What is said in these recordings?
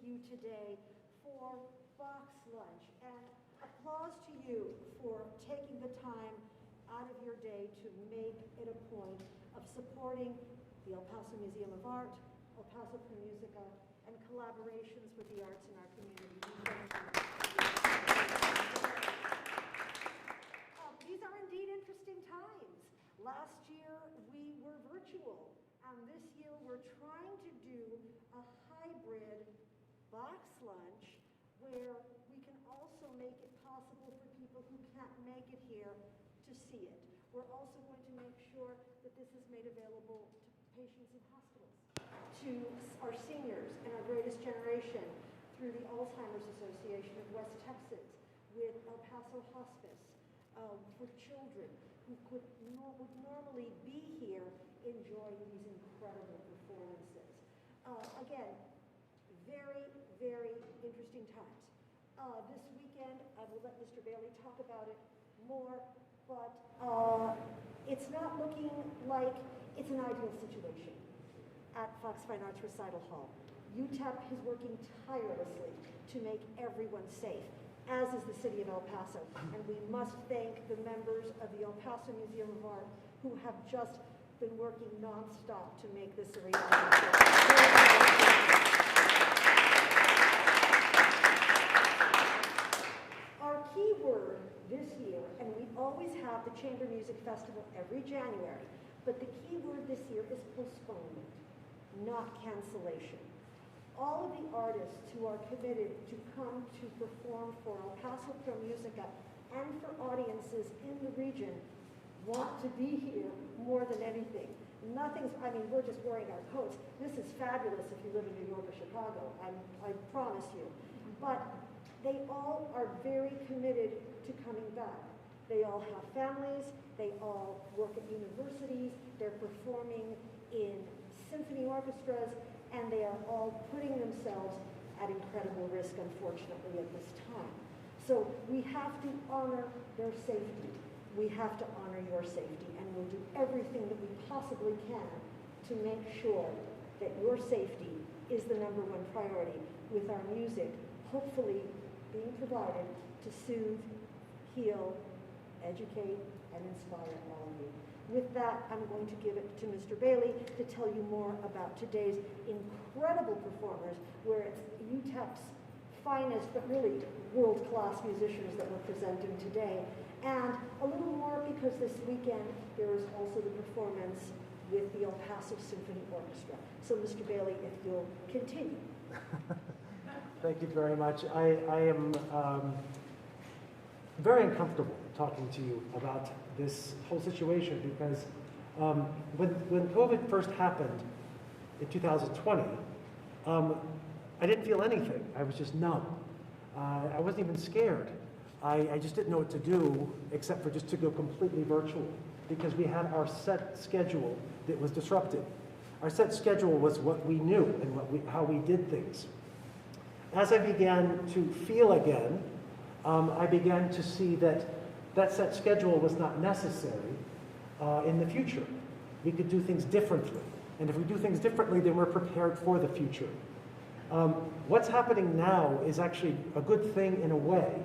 you today for Bach's lunch. And applause to you for taking the time out of your day to make it a point of supporting the El Paso Museum of Art, El Paso Pro Musica, and collaborations with the arts in our community. These are indeed interesting times. Last year we were virtual, and this year we're trying to do a hybrid Bach's lunch where we can also make it possible for people who can't make it here to see it. We're also going to make sure that this is made available to patients in hospitals, to our seniors and our greatest generation through the Alzheimer's Association of West Texas, with El Paso Hospice, for children who would normally be here enjoying these incredible performances. Again, very, very interesting times. This weekend, I will let Mr. Bailey talk about it more, but it's not looking like it's an ideal situation at Fox Fine Arts Recital Hall. UTEP is working tirelessly to make everyone safe, as is the city of El Paso. And we must thank the members of the El Paso Museum of Art who have just been working nonstop to make this a reality. Our key word this year, and we always have the Chamber Music Festival every January, but the key word this year is postponement, not cancellation. All of the artists who are committed to come to perform for El Paso Pro Musica and for audiences in the region want to be here more than anything. We're just wearing our coats. This is fabulous if you live in New York or Chicago, I promise you. But they all are very committed to coming back. They all have families, they all work at universities, they're performing in symphony orchestras, and they are all putting themselves at incredible risk, unfortunately, at this time. So we have to honor their safety. We have to honor your safety, and we'll do everything that we possibly can to make sure that your safety is the #1 priority, with our music hopefully being provided to soothe, heal, educate, and inspire all of you. With that, I'm going to give it to Mr. Bailey to tell you more about today's incredible performers, where it's UTEP's finest, but really world-class musicians that we're presenting today. And a little more because this weekend there is also the performance with the El Paso Symphony Orchestra. So Mr. Bailey, if you'll continue. Thank you very much. I am very uncomfortable talking to you about this whole situation because when COVID first happened in 2020, I didn't feel anything. I was just numb. I wasn't even scared. I just didn't know what to do except for just to go completely virtual because we had our set schedule that was disrupted. Our set schedule was what we knew and how we did things. As I began to feel again, I began to see that set schedule was not necessary in the future. We could do things differently. And if we do things differently, then we're prepared for the future. What's happening now is actually a good thing in a way,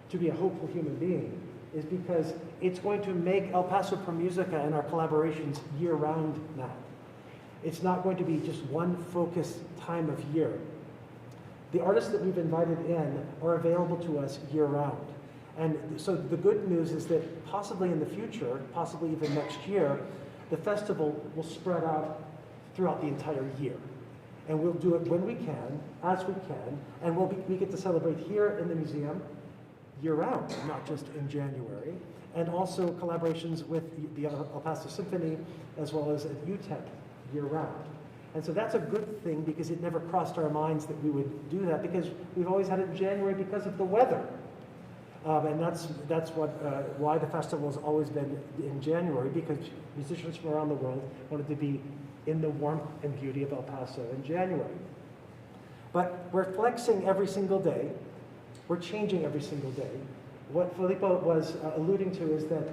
to be a hopeful human being, is because it's going to make El Paso Pro Musica and our collaborations year-round now. It's not going to be just one focused time of year. The artists that we've invited in are available to us year-round. And so the good news is that possibly in the future, possibly even next year, the festival will spread out throughout the entire year. And we'll do it when we can, as we can, and we get to celebrate here in the museum year-round, not just in January, and also collaborations with the El Paso Symphony as well as at UTEP year-round. And so that's a good thing because it never crossed our minds that we would do that because we've always had it in January because of the weather. And that's why the festival has always been in January, because musicians from around the world wanted to be in the warmth and beauty of El Paso in January. But we're flexing every single day. We're changing every single day. What Filippo was alluding to is that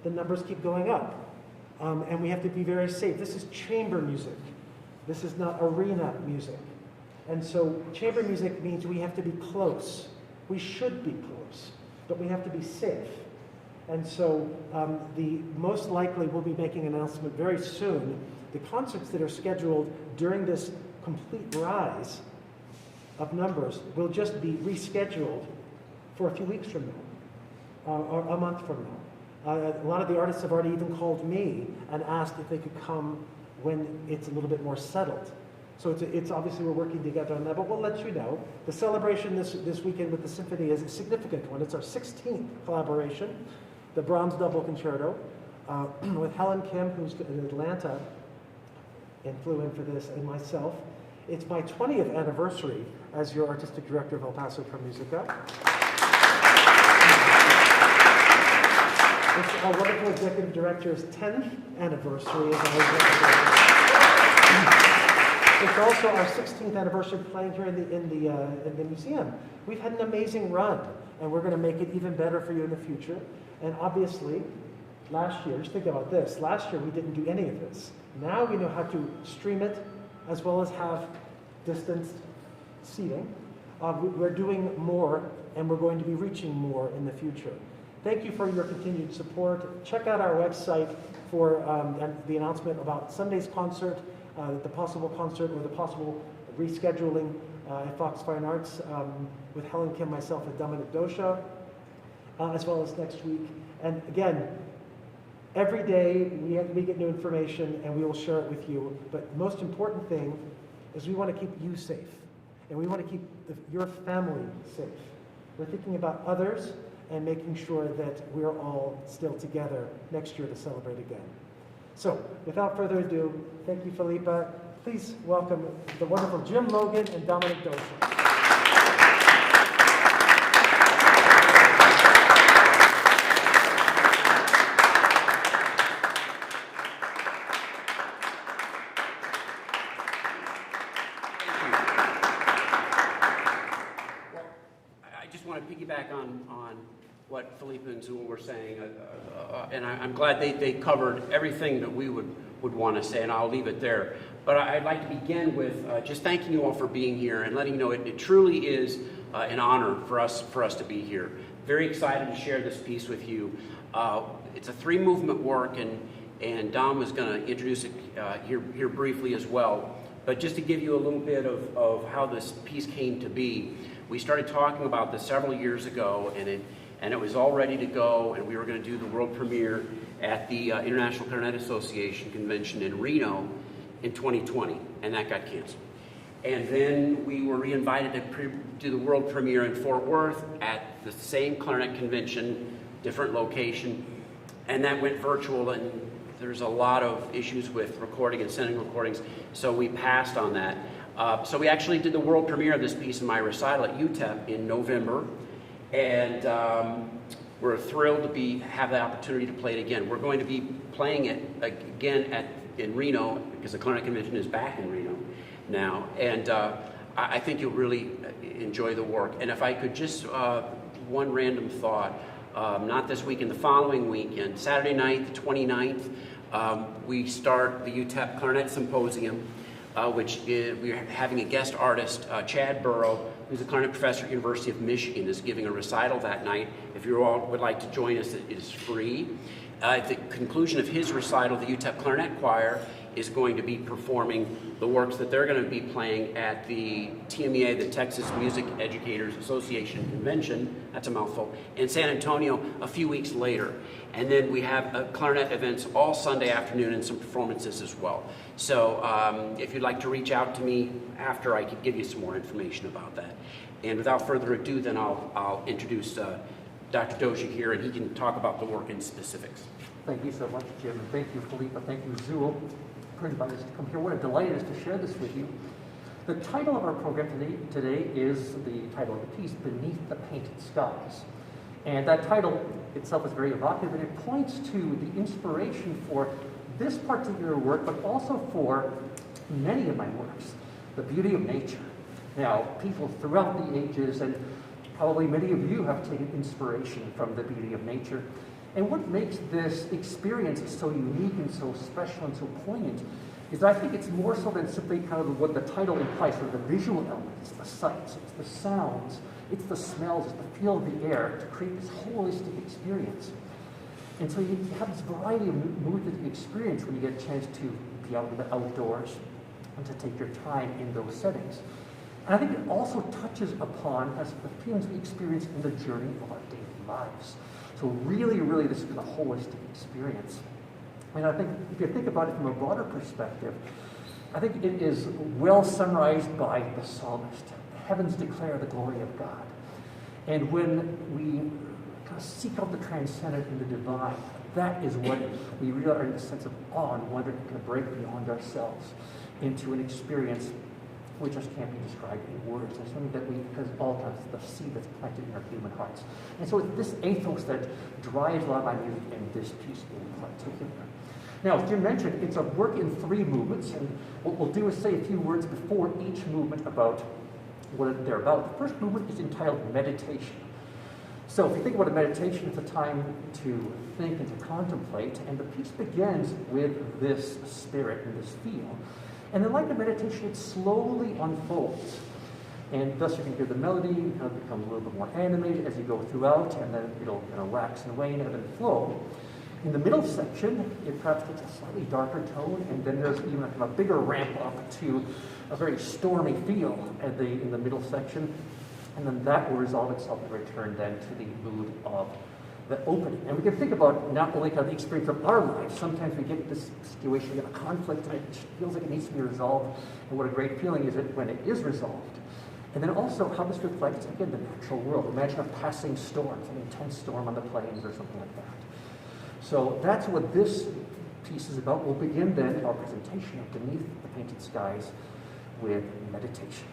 the numbers keep going up. And we have to be very safe. This is chamber music. This is not arena music. And so chamber music means we have to be close. We should be close, but we have to be safe. And so most likely we'll be making an announcement very soon. The concerts that are scheduled during this complete rise of numbers will just be rescheduled for a few weeks from now, or a month from now. A lot of the artists have already even called me and asked if they could come when it's a little bit more settled. So it's obviously we're working together on that, but we'll let you know. The celebration this weekend with the symphony is a significant one. It's our 16th collaboration, the Brahms Double Concerto, with Helen Kim, who's in Atlanta and flew in for this, and myself. It's my 20th anniversary as your artistic director of El Paso Pro Musica. It's our wonderful executive director's 10th anniversary as our executive. It's also our 16th anniversary playing here in the museum. We've had an amazing run, and we're going to make it even better for you in the future. And obviously, last year, just think about this, last year we didn't do any of this. Now we know how to stream it, as well as have distanced seating. We're doing more, and we're going to be reaching more in the future. Thank you for your continued support. Check out our website for the announcement about Sunday's concert, the possible concert or the possible rescheduling at Fox Fine Arts with Helen Kim, myself, and Dominic Dosha, as well as next week. And again, every day we get new information and we will share it with you. But the most important thing is we want to keep you safe, and we want to keep your family safe. We're thinking about others and making sure that we're all still together next year to celebrate again. So, without further ado, thank you, Felipa. Please welcome the wonderful Jim Logan and Dominic Dosha. Piggyback on what Felipe and Zul were saying, and I'm glad they covered everything that we would want to say, and I'll leave it there. But I'd like to begin with just thanking you all for being here and letting you know it truly is an honor for us to be here. Very excited to share this piece with you. It's a 3-movement work, and Dom is going to introduce it here briefly as well. But just to give you a little bit of how this piece came to be, we started talking about this several years ago, and it was all ready to go, and we were going to do the world premiere at the International Clarinet Association convention in Reno in 2020, and that got canceled. And then we were re-invited to do the world premiere in Fort Worth at the same clarinet convention, different location, and that went virtual, and there's a lot of issues with recording and sending recordings, so we passed on that. So we actually did the world premiere of this piece in my recital at UTEP in November, and we're thrilled to have the opportunity to play it again. We're going to be playing it again in Reno, because the clarinet convention is back in Reno now, and I think you'll really enjoy the work. And if I could just, one random thought, not this weekend, the following weekend, Saturday night, the 29th, we start the UTEP Clarinet Symposium, which we're having a guest artist, Chad Burrow, who's a clarinet professor at University of Michigan, is giving a recital that night. If you all would like to join us, it is free. At the conclusion of his recital, the UTEP Clarinet Choir is going to be performing the works that they're going to be playing at the TMEA, the Texas Music Educators Association Convention, that's a mouthful, in San Antonio a few weeks later. And then we have clarinet events all Sunday afternoon and some performances as well. So if you'd like to reach out to me after, I could give you some more information about that. And without further ado, then I'll introduce Dr. Dosha here, and he can talk about the work in specifics. Thank you so much, Jim, and thank you, Felipa. Thank you, Zul, for inviting us to come here. What a delight it is to share this with you. The title of our program today is the title of the piece, Beneath the Painted Skies. And that title itself is very evocative, and it points to the inspiration for this particular work, but also for many of my works, the beauty of nature. Now, people throughout the ages, and probably many of you have taken inspiration from the beauty of nature. And what makes this experience so unique and so special and so poignant is I think it's more so than simply kind of what the title implies, sort of the visual elements, the sights, it's the sounds, it's the smells, it's the feel of the air to create this holistic experience. And so you have this variety of moods that you experience when you get a chance to be out in the outdoors and to take your time in those settings. And I think it also touches upon as the feelings we experience in the journey of our daily lives. So really, really, this is a holistic experience. And I think if you think about it from a broader perspective, I think it is well summarized by the psalmist. The heavens declare the glory of God. And when we kind of seek out the transcendent and the divine, that is what we really are in a sense of awe and wonder and kind of break beyond ourselves into an experience which just can't be described in words. It's something that we, because all times, the seed that's planted in our human hearts. And so it's this ethos that drives a lot of my music and this piece in particular. Now, as Jim mentioned, it's a work in 3 movements, and what we'll do is say a few words before each movement about what they're about. The first movement is entitled Meditation. So if you think about a meditation, it's a time to think and to contemplate, and the piece begins with this spirit and this feel. And then like the meditation, it slowly unfolds. And thus you can hear the melody kind of becomes a little bit more animated as you go throughout, and then it'll wax and wane, ebb and flow. In the middle section, it perhaps takes a slightly darker tone, and then there's even a bigger ramp up to a very stormy feel in the middle section. And then that will resolve itself and return then to the mood of the opening. And we can think about not only kind of the experience of our lives, sometimes we get this situation, we get a conflict, and it feels like it needs to be resolved, and what a great feeling is it when it is resolved. And then also how this reflects, again, the natural world. Imagine a passing storm, an intense storm on the plains or something like that. So that's what this piece is about. We'll begin then our presentation of Beneath the Painted Skies with meditation.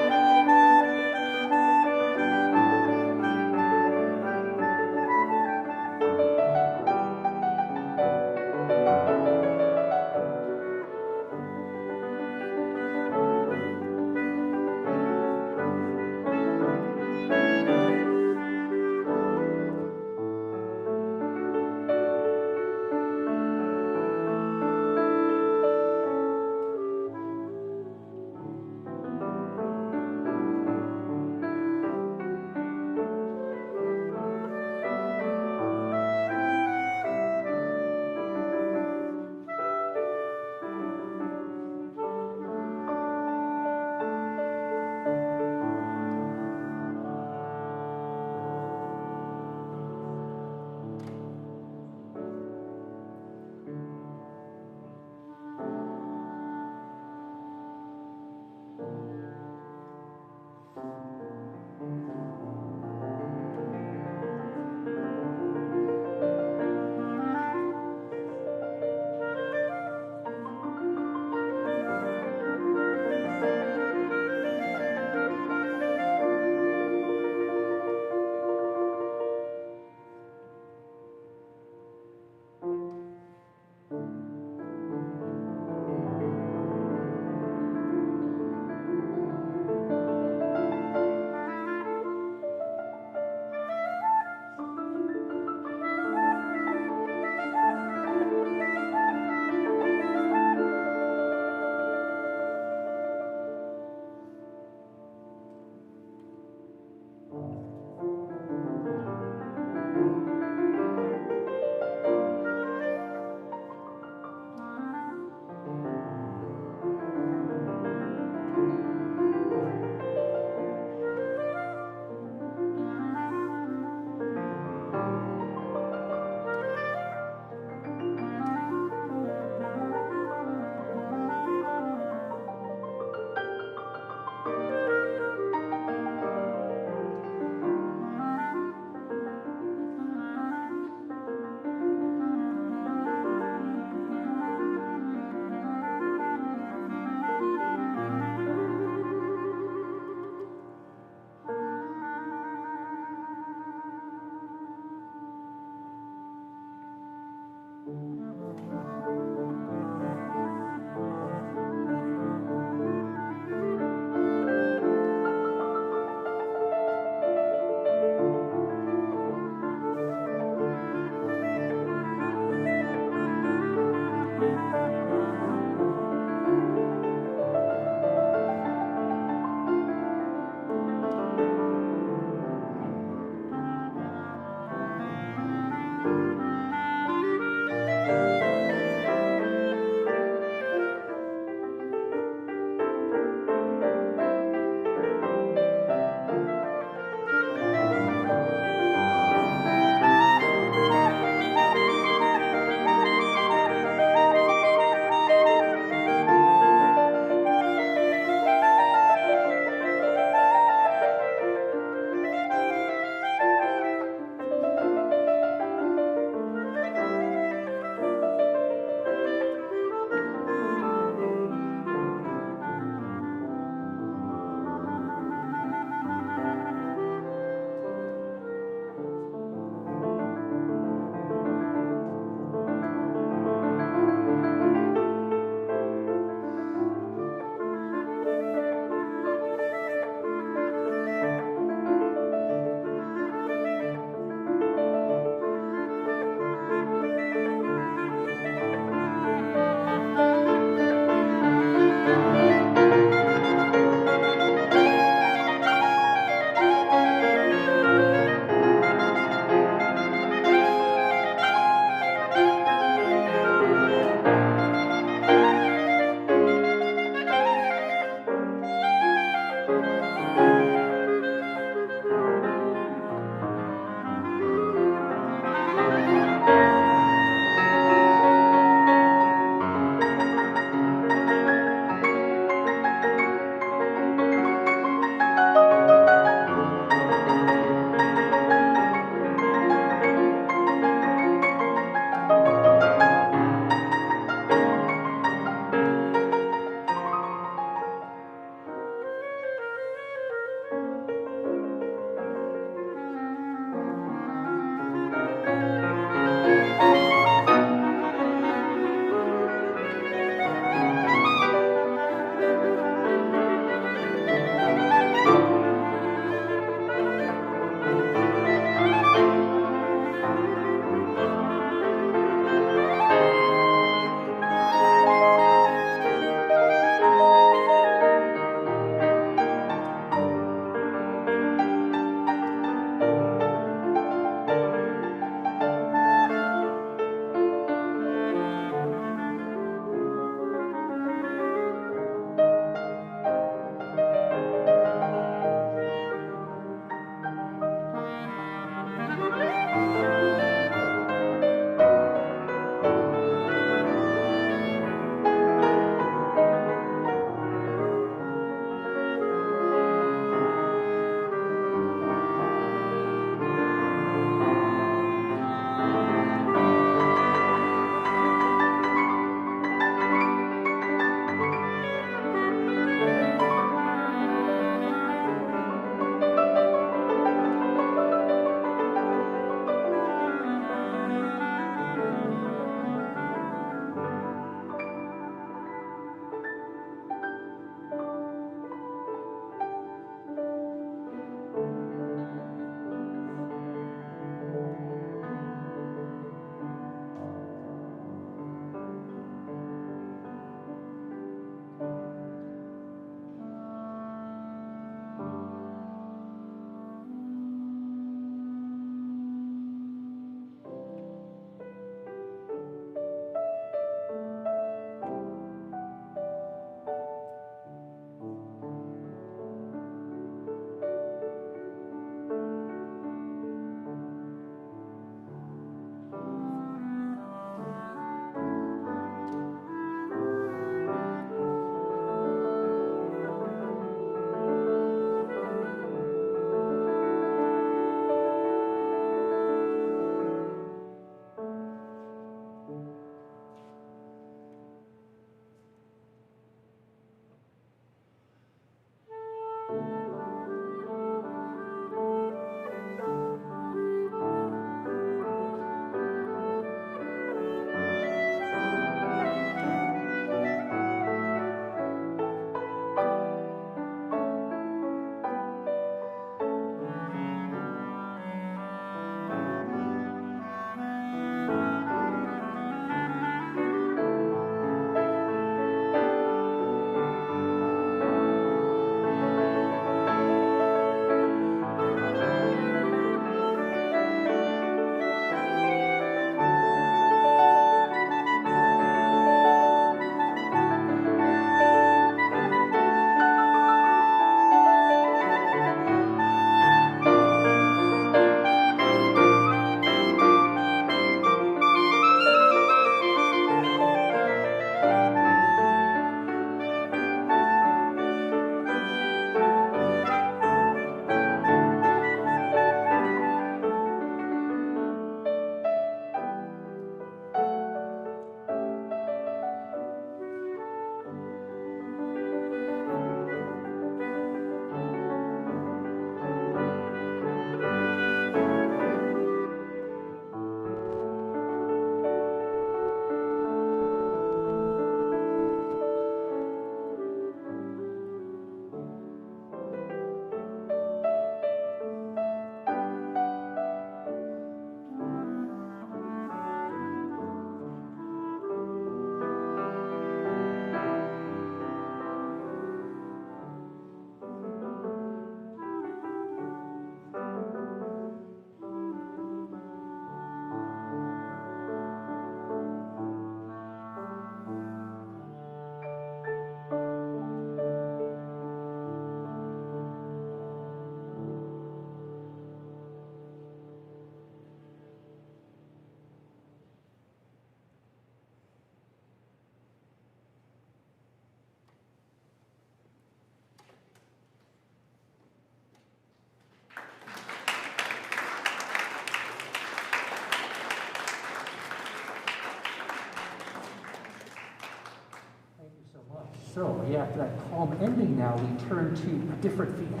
So after that calm ending now, we turn to a different theme.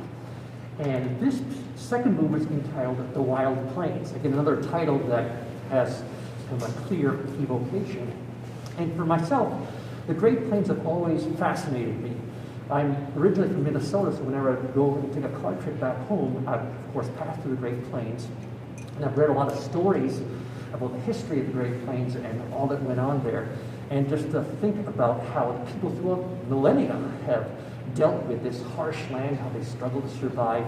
And this second movement is entitled The Wild Plains. Again, another title that has kind of a clear evocation. And for myself, the Great Plains have always fascinated me. I'm originally from Minnesota, so whenever I go and take a car trip back home, I've, of course, passed through the Great Plains. And I've read a lot of stories about the history of the Great Plains and all that went on there. And just to think about how the people throughout millennia have dealt with this harsh land, how they struggled to survive,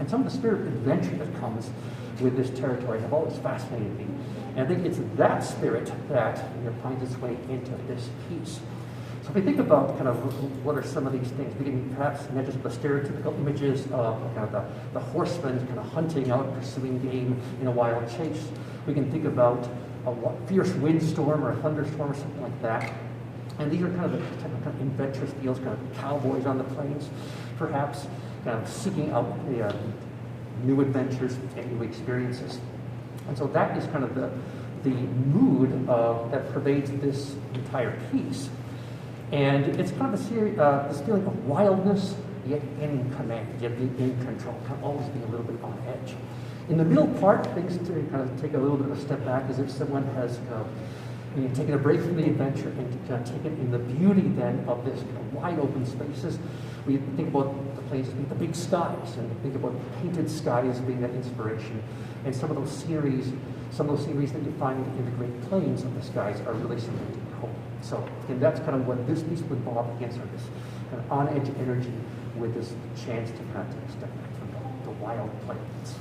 and some of the spirit of adventure that comes with this territory have always fascinated me. And I think it's that spirit that finds its way into this piece. So if we think about kind of what are some of these things, we can perhaps imagine the stereotypical images of kind of the horsemen kind of hunting out, pursuing game in a wild chase. We can think about a fierce windstorm or a thunderstorm or something like that. And these are kind of the type of adventurous deals, kind of cowboys on the plains, perhaps kind of seeking out the new adventures and new experiences. And so that is kind of the mood that pervades this entire piece. And it's kind of this feeling of wildness, yet in command, yet in control, kind of always being a little bit on edge. In the middle part, things to kind of take a little bit of a step back, as if someone has taken a break from the adventure and kind of taken in the beauty then of this kind of wide open spaces. We think about the places being the big skies, and think about painted skies being that inspiration. And some of those sceneries that you find in the Great Plains of the skies are really something to behold. So, and that's kind of what this piece would involve against, or this kind of on-edge energy with this chance to kind of take a step back from the wild plains.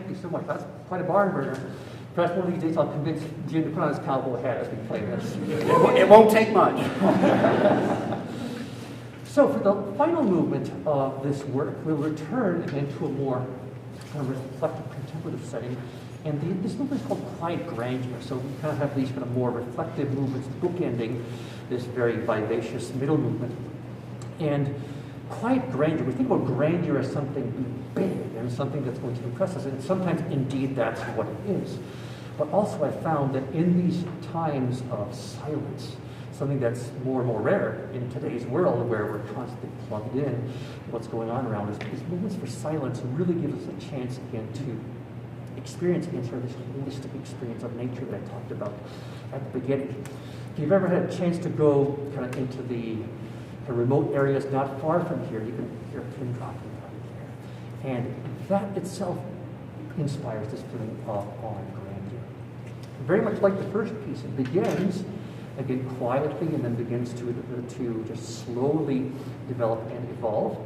Thank you so much. That's quite a barn burner. Perhaps one of these days I'll convince Jim to put on his cowboy hat as we play this. It won't take much. So for the final movement of this work, we'll return again to a more kind of reflective, contemplative setting. And this movement is called Quiet Grandeur. So we kind of have these kind of more reflective movements bookending this very vivacious middle movement. And quiet grandeur, we think about grandeur as something big and something that's going to impress us. And sometimes, indeed, that's what it is. But also I found that in these times of silence, something that's more and more rare in today's world where we're constantly plugged in to what's going on around us, these moments for silence really give us a chance again to experience again sort of this holistic experience of nature that I talked about at the beginning. If you've ever had a chance to go kind of into the remote areas not far from here, you can hear a pin dropping right there. And that itself inspires this feeling of awe and grandeur. Very much like the first piece, it begins again quietly and then begins to just slowly develop and evolve.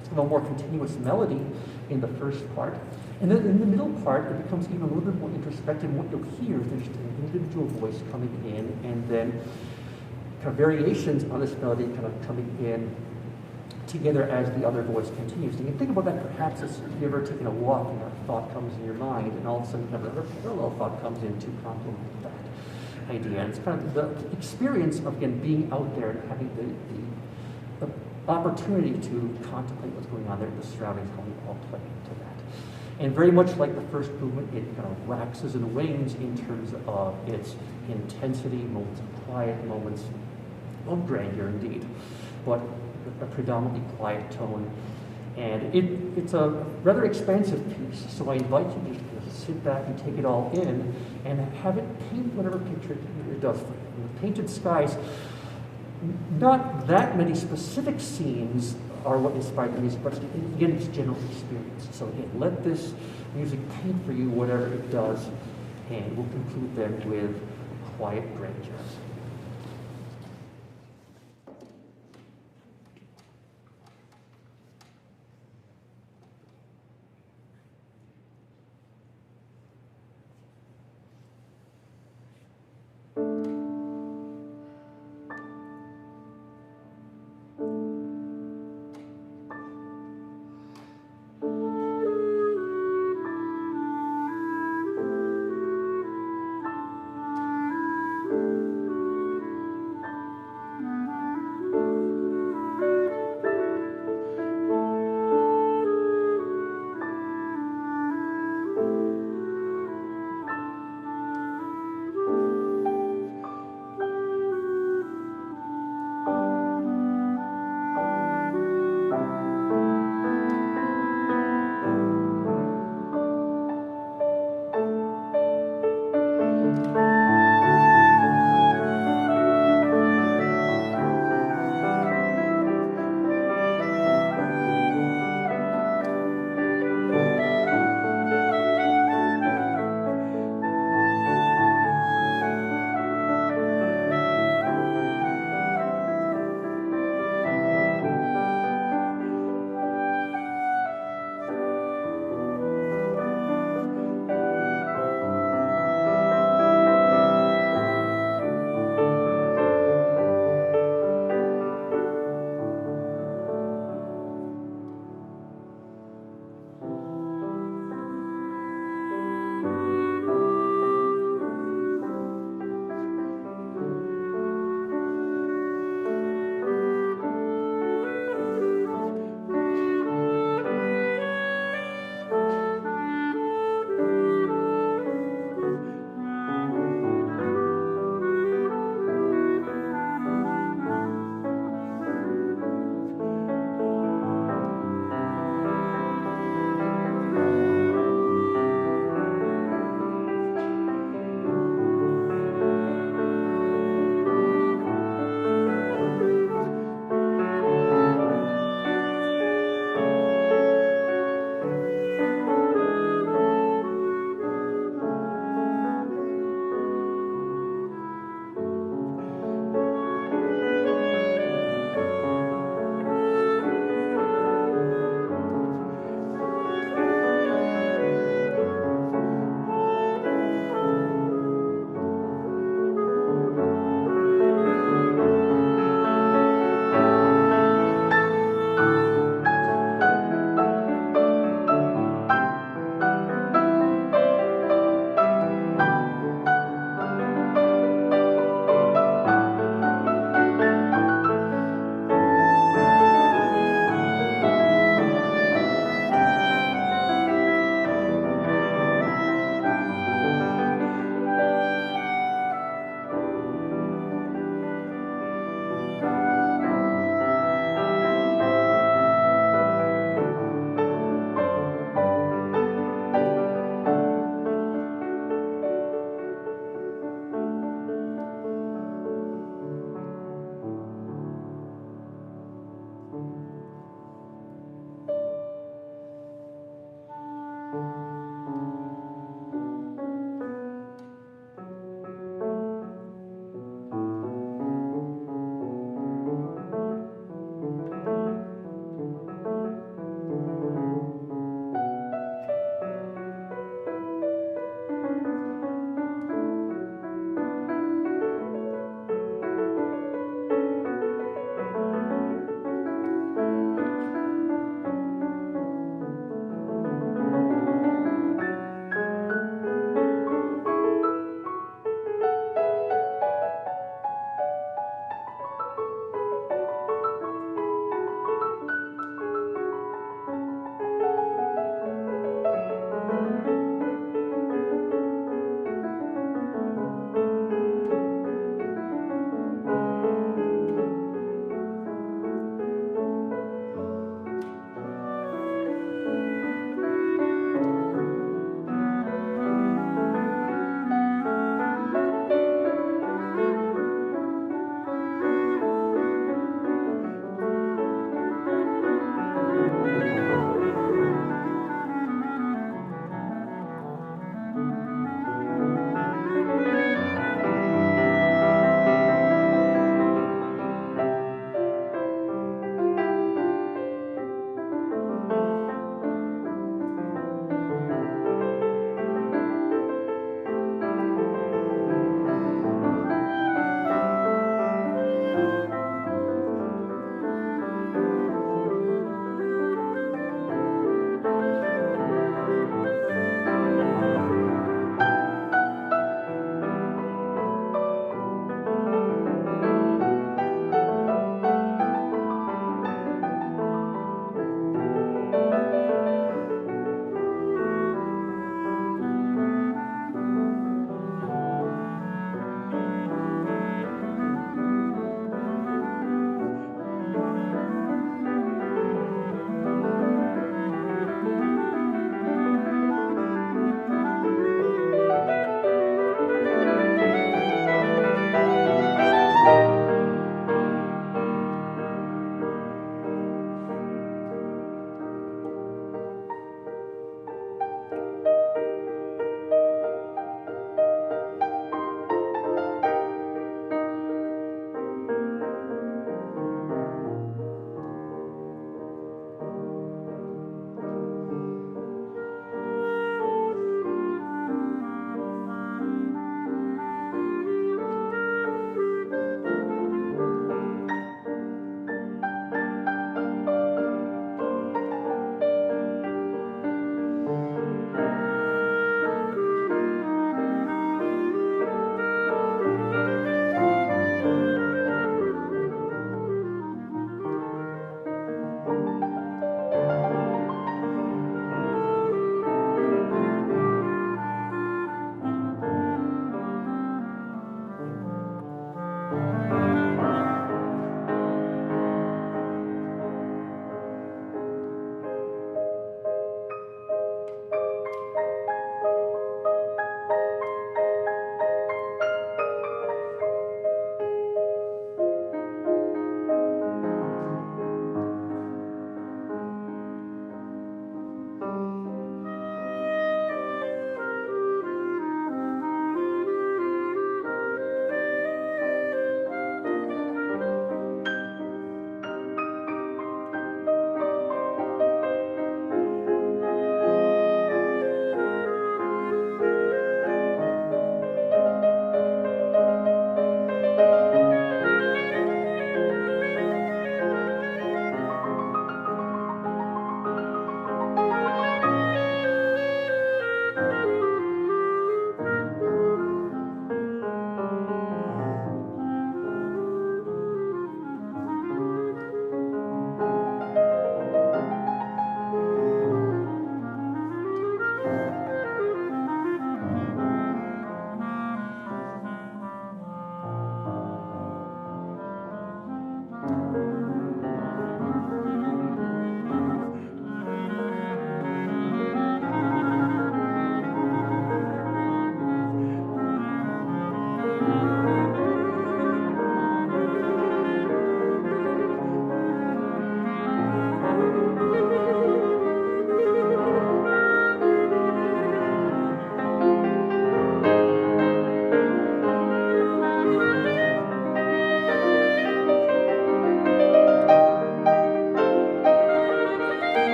It's a little more continuous melody in the first part. And then in the middle part, it becomes even a little bit more introspective. What you'll hear is there's an individual voice coming in, and then kind of variations on this melody kind of coming in together as the other voice continues. And you think about that perhaps as you've ever taken a walk and a thought comes in your mind, and all of a sudden kind of another parallel thought comes in to complement that idea. And it's kind of the experience of, again, being out there and having the opportunity to contemplate what's going on there, the surroundings, how we all play into that. And very much like the first movement, it kind of waxes and wanes in terms of its intensity, moments of quiet, moments of grandeur indeed, but a predominantly quiet tone. And it's a rather expansive piece, so I invite you just to sit back and take it all in and have it paint whatever picture it does for you. In the Painted Skies, not that many specific scenes are what inspired the music, but again, it's general experience. So again, let this music paint for you whatever it does, and we'll conclude then with Quiet Grandeur.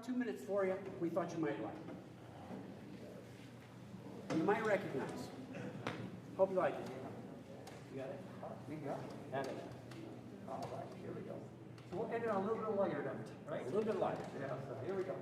2 minutes for you we thought you might like. You might recognize. Hope you like it. You got it? We got it. Have it. All right, here we go. So we'll end it on a little bit lighter note, right? A little bit lighter. Yeah, so here we go.